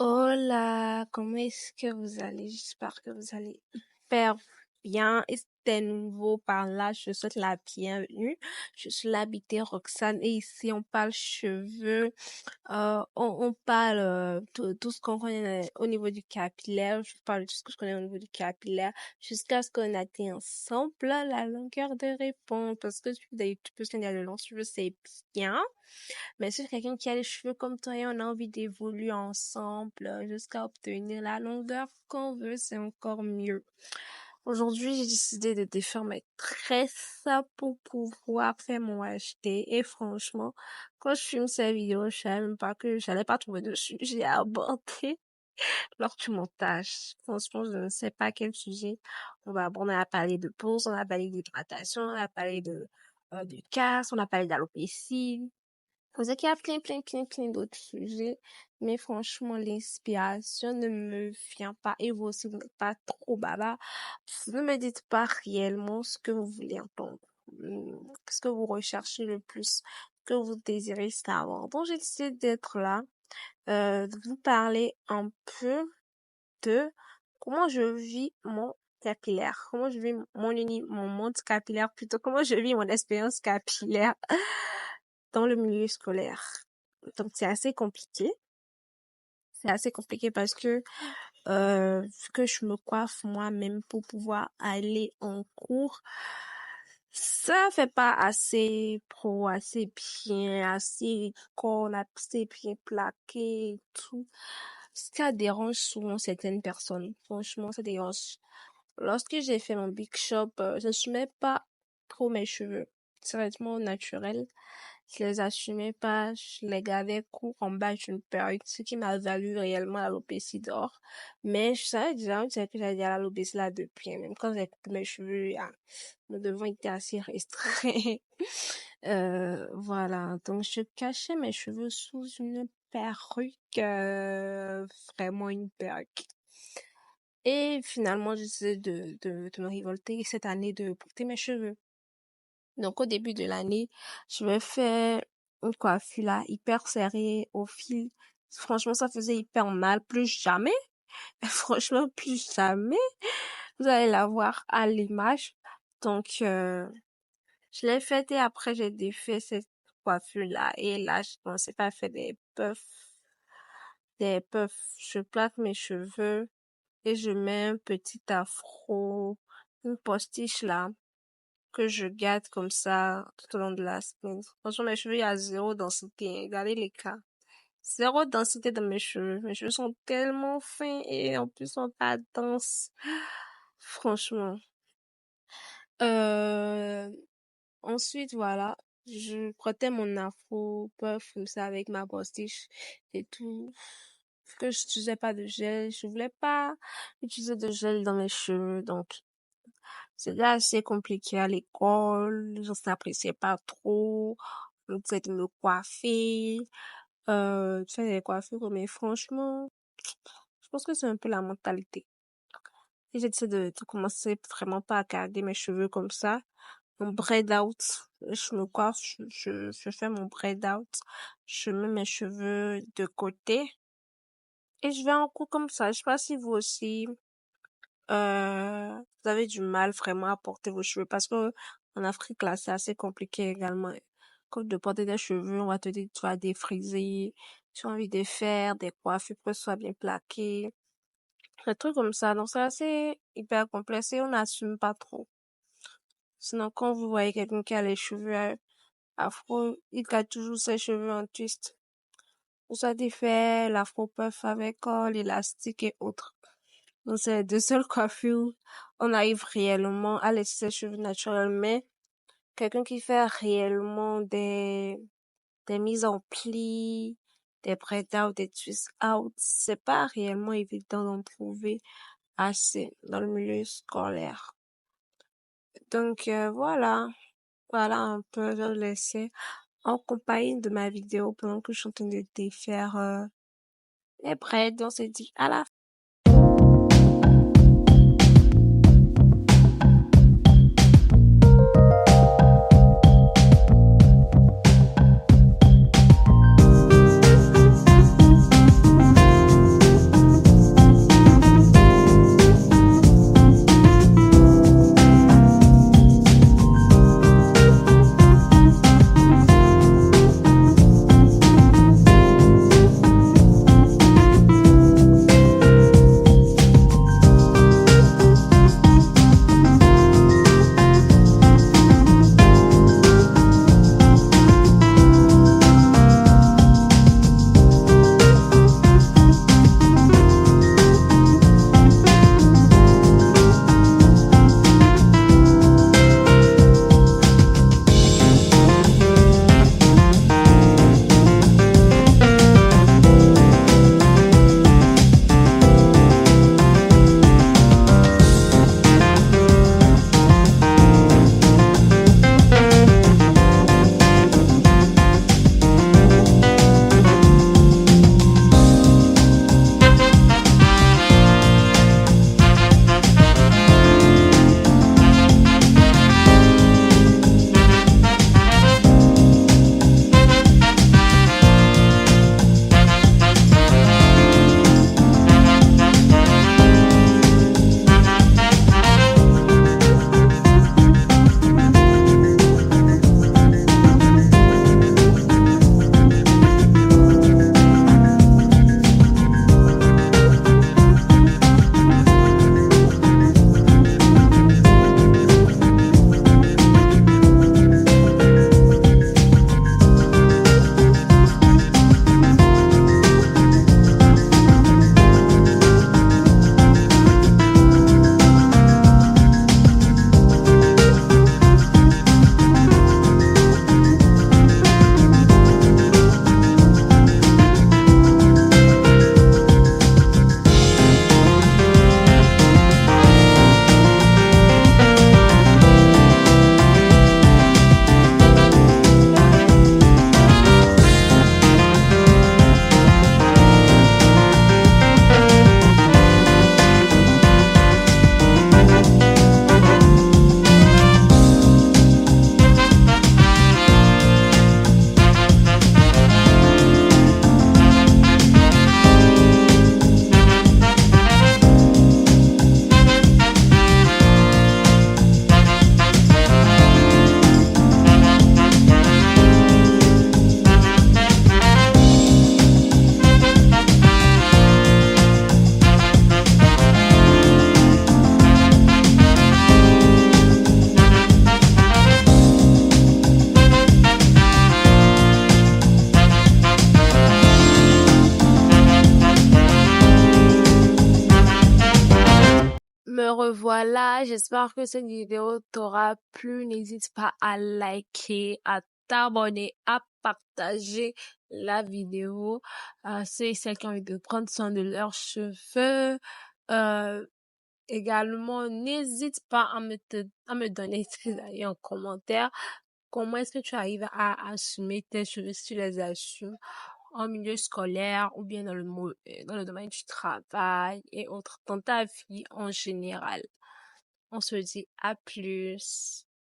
Hola, comment est-ce que vous allez? J'espère que vous allez hyper bien. Et si t'es nouveau par là, je te souhaite la bienvenue. Je suis l'habitée Roxane et ici on parle cheveux, on parle tout ce qu'on connaît au niveau du capillaire. Je parle de tout ce que je connais au niveau du capillaire jusqu'à ce qu'on atteigne ensemble la longueur de réponse. Parce que tu des youtubeurs qui ont de longs cheveux, c'est bien. Mais si c'est quelqu'un qui a les cheveux comme toi et on a envie d'évoluer ensemble jusqu'à obtenir la longueur qu'on veut, c'est encore mieux. Aujourd'hui, j'ai décidé de défaire mes tresses pour pouvoir faire mon HD. Et franchement, quand je filme cette vidéo, je savais même pas que j'allais pas trouver de sujet à aborder lors du montage. Franchement, je ne sais pas quel sujet on va aborder. On a parlé de pause, on a parlé d'hydratation, on a parlé de casse, on a parlé d'alopécie. Vous savez qu'il y a plein d'autres sujets, mais franchement, l'inspiration ne me vient pas. Et vous aussi, vous n'êtes pas trop baba. Vous ne me dites pas réellement ce que vous voulez entendre. Ce que vous recherchez le plus, que vous désirez savoir. Donc, j'ai décidé d'être là, de vous parler un peu de comment je vis mon capillaire, comment je vis mon monde capillaire, plutôt comment je vis mon expérience capillaire dans le milieu scolaire. Donc c'est assez compliqué. C'est assez compliqué parce que vu que je me coiffe moi-même pour pouvoir aller en cours, ça fait pas assez pro, assez bien, assez école, assez bien plaqué et tout. Ça dérange souvent certaines personnes. Franchement, ça dérange. Lorsque j'ai fait mon big shop, je n'assumais pas trop mes cheveux. C'est vraiment naturel. Je les assumais pas, je les gardais courts en bas d'une perruque, ce qui m'a valu réellement l'alopécie d'or. Mais je savais déjà, que j'avais déjà l'alopécie là depuis, même quand j'ai coupé mes cheveux, mon devant était assez restreint. Voilà, donc je cachais mes cheveux sous une perruque, vraiment une perruque. Et finalement, j'essaie de me révolter cette année de porter mes cheveux. Donc, au début de l'année, je me fais une coiffure là, hyper serrée au fil. Franchement, ça faisait hyper mal. Plus jamais. Franchement, plus jamais. Vous allez la voir à l'image. Donc, je l'ai faite et après, j'ai défait cette coiffure là. Et là, je commençais pas à faire des puffs. Des puffs. Je plaque mes cheveux et je mets un petit afro, une postiche là, que je garde comme ça tout au long de la semaine. Franchement, mes cheveux, il y a zéro densité, hein. Regardez les cas. Zéro densité dans mes cheveux. Mes cheveux sont tellement fins et en plus sont pas denses. Franchement. Euh, Ensuite, voilà. Je frottais mon afro puff comme ça avec ma postiche et tout. Vu que je n'utilisais pas de gel, je voulais pas utiliser de gel dans mes cheveux, donc c'était assez compliqué à l'école, je n'appréciais pas trop, le fait de me coiffer, tu sais, les coiffures, mais franchement, je pense que c'est un peu la mentalité. Et j'ai décidé de commencer vraiment pas à garder mes cheveux comme ça, mon braid out, je me coiffe, je fais mon braid out, je mets mes cheveux de côté, et je vais en cours comme ça. Je sais pas si vous aussi, vous avez du mal vraiment à porter vos cheveux parce que en Afrique là c'est assez compliqué également. Comme de porter des cheveux, on va te dire que tu vas défriser, tu as envie de faire des coiffures pour que ce soit bien plaqué, des trucs comme ça. Donc c'est assez hyper complexe et on n'assume pas trop. Sinon quand vous voyez quelqu'un qui a les cheveux afro, il garde toujours ses cheveux en twist. Pour ça défait l'afro puff avec l'élastique et autres. Donc, c'est les deux seules coiffures. On arrive réellement à laisser ses cheveux naturels, mais quelqu'un qui fait réellement des mises en plis, des braid out, des twist out, c'est pas réellement évident d'en trouver assez dans le milieu scolaire. Donc, voilà un peu, je vais vous laisser en compagnie de ma vidéo pendant que je suis en train de défaire, les braids. On se dit à la revoilà. J'espère que cette vidéo t'aura plu. N'hésite pas à liker, à t'abonner, à partager la vidéo à ceux et celles qui ont envie de prendre soin de leurs cheveux. Euh, Également, n'hésite pas à me donner tes avis en commentaire. Comment est-ce que tu arrives à assumer tes cheveux si tu les assumes en milieu scolaire ou bien dans le domaine du travail et autres, dans ta vie en général. On se dit à plus.